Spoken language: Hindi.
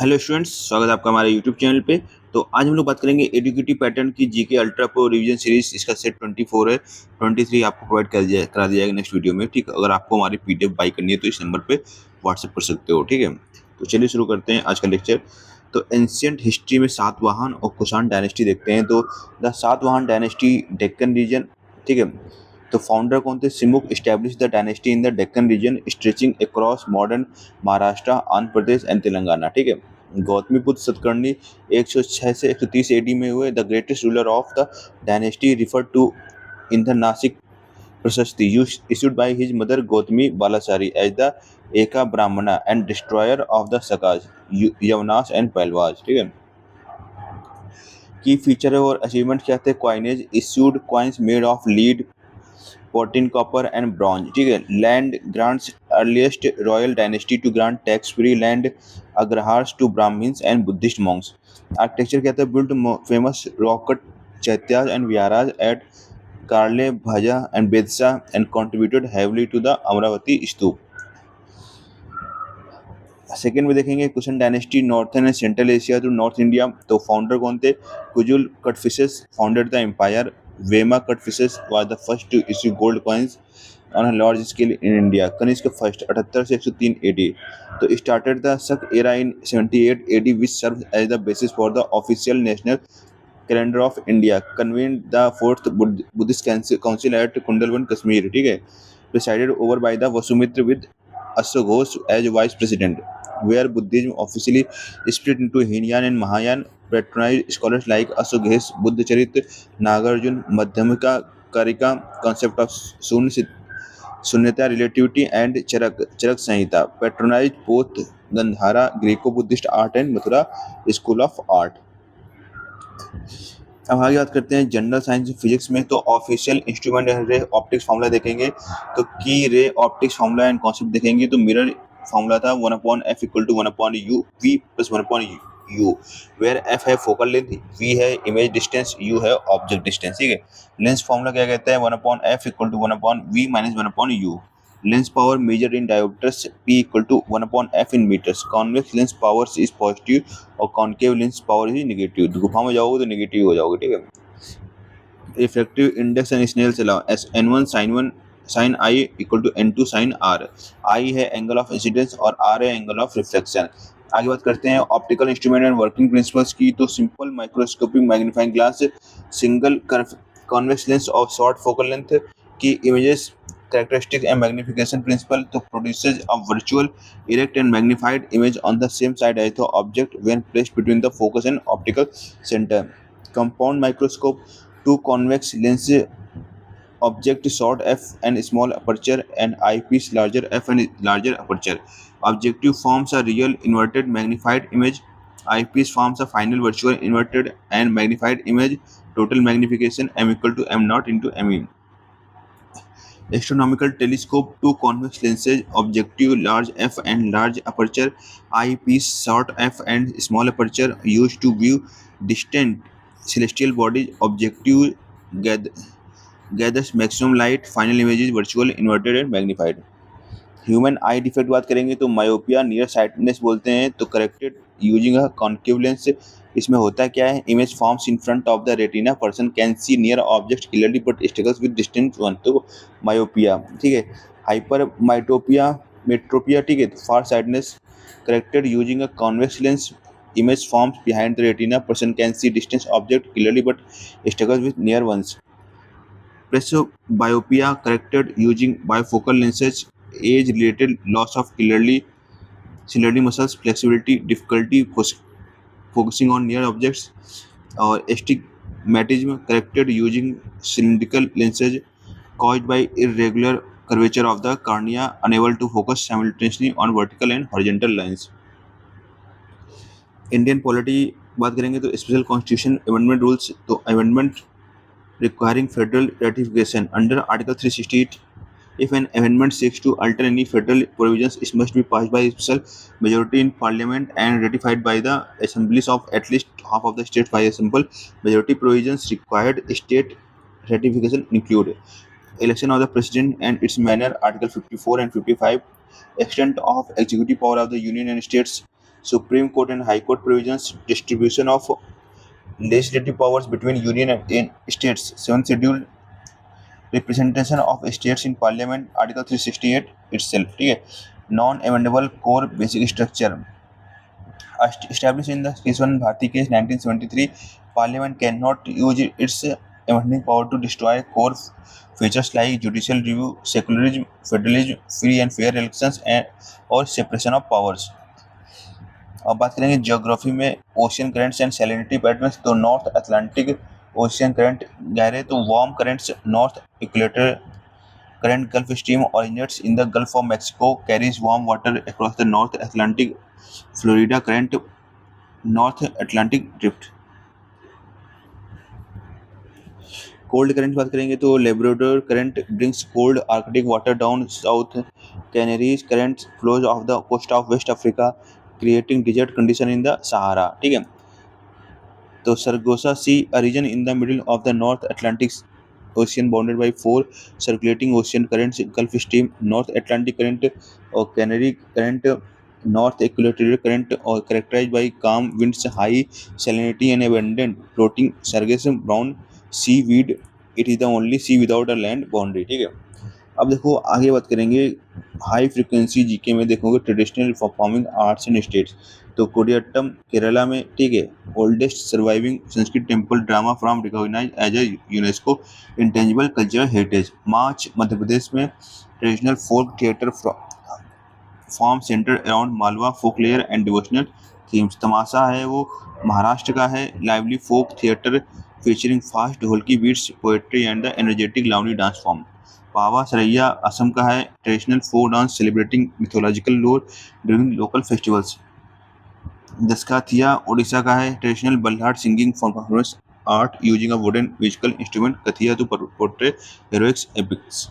हेलो स्टूडेंट्स, स्वागत है आपका हमारे यूट्यूब चैनल पे। तो आज हम लोग बात करेंगे एडुकेटिव पैटर्न की GK ultra pro revision series. इसका सेट 24 है, 23 आपको प्रोवाइड करा दिया जाएगा नेक्स्ट वीडियो में। ठीक, अगर आपको हमारी पीडीएफ बाई करनी है तो इस नंबर पे व्हाट्सएप कर सकते हो। ठीक है, तो चलिए शुरू करते हैं आज का लेक्चर। तो एंशियंट हिस्ट्री में सातवाहन और कुषाण डायनेस्टी देखते हैं। तो the Satavahana dynasty Deccan region, ठीक है। तो फाउंडर कौन थे? Simuka establish the dynasty in the Deccan region stretching across modern Maharashtra, Andhra Pradesh and Telangana. ठीक है, गौतमीपुत्र सतकर्णी 106 से 130 एडी में हुए। The greatest ruler of the dynasty referred to in the Nashik Prashasti issued by his mother Gautami Balasari as the Eka Brahmana and destroyer of the Sakas, Yavanas and Palwas। ठीक है, की फीचर और अचीवमेंट क्या थे? Coinage issued coins made of lead, potin copper and bronze. ठीक है, land grants earliest royal dynasty to grant tax free land agraharas to Brahmans and Buddhist monks. Architecture क्या था? Build famous rock cut chaityas and viharas at Karle Bhaja and Bedsa and contributed heavily to the Amaravati stupa. Second में देखेंगे Kushan dynasty northern and central Asia to north India. तो फाउंडर कौन थे? Kujula कटफिशेस founded the empire. Vima Kadphises was the first to issue gold coins on a large scale in India. Kanishka first 78 से 103 एडी। तो started the Shaka era in 78 AD which serve as the basis for the official national calendar of India. Convened the fourth Buddhist council at Kundalvan Kashmir. ठीक है, presided over by the Vasumitra with Ashoghosh as vice president, where Buddhism officially split into Hinyan and Mahayan. Patronized scholars like Ashoghosh, Buddhacharita, Nagarjuna, Madhyamaka, Karika, concept of Sunyata relativity, and Charak Samhita. Patronized both Gandhara, Greco-Buddhist art and Mathura school of art। अब आगे बात करते हैं जनरल साइंस फिजिक्स में। तो official instrument ray optics formula देखेंगे। तो की ray optics formula and concept देखेंगे। तो मिरर फार्मूला था 1/f equal to 1/u v plus 1/u, where f है फोकल लेंथ, v है इमेज डिस्टेंस, u है ऑब्जेक्ट डिस्टेंस। ठीक है, लेंस फार्मूला क्या कहता है? 1/f equal to 1/v minus 1/u। Lens power measure in dioptres p equal to 1/f in metres. Convex lens power is positive और concave lens power is negative. तो गुफा में जाओगे तो नेगेटिव हो जाओगे। ठीक है, reflective index and Snell's law as n1 sin I equal to n2 sin R। I है एंगल ऑफ इंसिडेंस और R है एंगल ऑफ रिफ्लेक्शन। आगे बात करते हैं optical instrument and working principles की। तो simple microscopic magnifying glass, single convex lens of short focal length की images, characteristics and magnification principle to produces a virtual erect and magnified image on the same side as the object when placed between the focus and optical center। Compound microscope, two convex lenses, object short f and small aperture and eyepiece larger f and larger aperture। Objective forms a real inverted magnified image, eyepiece forms a final virtual inverted and magnified image। Total magnification m equal to m naught into me। Astronomical telescope, two convex lenses, objective large f and large aperture, eyepiece short f and small aperture, used to view distant celestial bodies। Objective gathers maximum light, final image is virtual inverted and magnified। Human eye defect बात करेंगे तो मायोपिया नियर साइटनेस बोलते हैं। तो corrected using a concave lens. इसमें होता क्या है? Image forms in front of the retina, person can see near object clearly but struggles with distant one. तो मायोपिया। ठीक है, हाइपर माइटोपिया, मेट्रोपिया। ठीक है, far sightedness. Corrected using a convex lens, image forms behind the retina, person can see distant object clearly but struggles with near ones। Presbyopia, corrected using bifocal lenses, age related loss of ciliary muscles, flexibility, difficulty focusing on near objects। और astigmatism, corrected using cylindrical lenses, caused by irregular curvature of the cornea, unable to focus simultaneously on vertical and horizontal lines। Indian polity बात करेंगे तो स्पेशल कॉन्स्टिट्यूशन अमेंडमेंट रूल्स। तो amendment requiring federal ratification under Article 368, if an amendment seeks to alter any federal provisions, it must be passed by a special majority in Parliament and ratified by the assemblies of at least half of the states by a simple majority। Provisions required state ratification include election of the president and its manner, Article 54 and 55, extent of executive power of the union and states, Supreme Court and High Court provisions, distribution of legislative powers between union and states, 7th schedule, representation of states in parliament, article 368 itself, ठीक है. Non amendable core basic structure established in the Kesavan Bharati case 1973, Parliament cannot use its amending power to destroy core features like judicial review, secularism, federalism, free and fair elections और separation of powers. अब बात करेंगे ज्योग्राफी में ocean currents and salinity patterns. तो नॉर्थ अटलांटिक ओशियन करंट गहरे, तो warm currents north equator current Gulf Stream originates in the Gulf of Mexico, carries warm water across the North Atlantic, Florida current, North Atlantic drift. Cold current बात करेंगे तो Labrador current brings cold Arctic water down south, Canaries current flows off the coast of west Africa creating desert condition in the Sahara, ठीक है. तो Sargasso sea a region in the middle of the north Atlantic ocean bounded by 4 circulating ocean currents, Gulf Stream, North Atlantic current or Canary current, North Equatorial current, or characterized by calm winds, high salinity and abundant floating Sargassum brown seaweed. It is the only sea without a land boundary, ठीक है. अब देखो आगे बात करेंगे हाई फ्रिक्वेंसी जीके में देखोगे traditional performing arts and states. तो कोडियाट्टम केरला में, ठीक है, oldest surviving Sanskrit temple drama from recognize as a UNESCO intangible cultural heritage. Maach Madhya Pradesh में traditional folk theatre form centre around Malwa folklore and devotional themes. Tamasha है वो महाराष्ट्र का है, lively folk theatre featuring fast dholki beats, poetry and the energetic Lavani dance form. पावा सरैया असम का है, traditional folk dance celebrating mythological lore during local festivals. Daskathia Odisha का है, traditional ballad singing performance art using a wooden musical instrument. Kathia to portray heroics epics.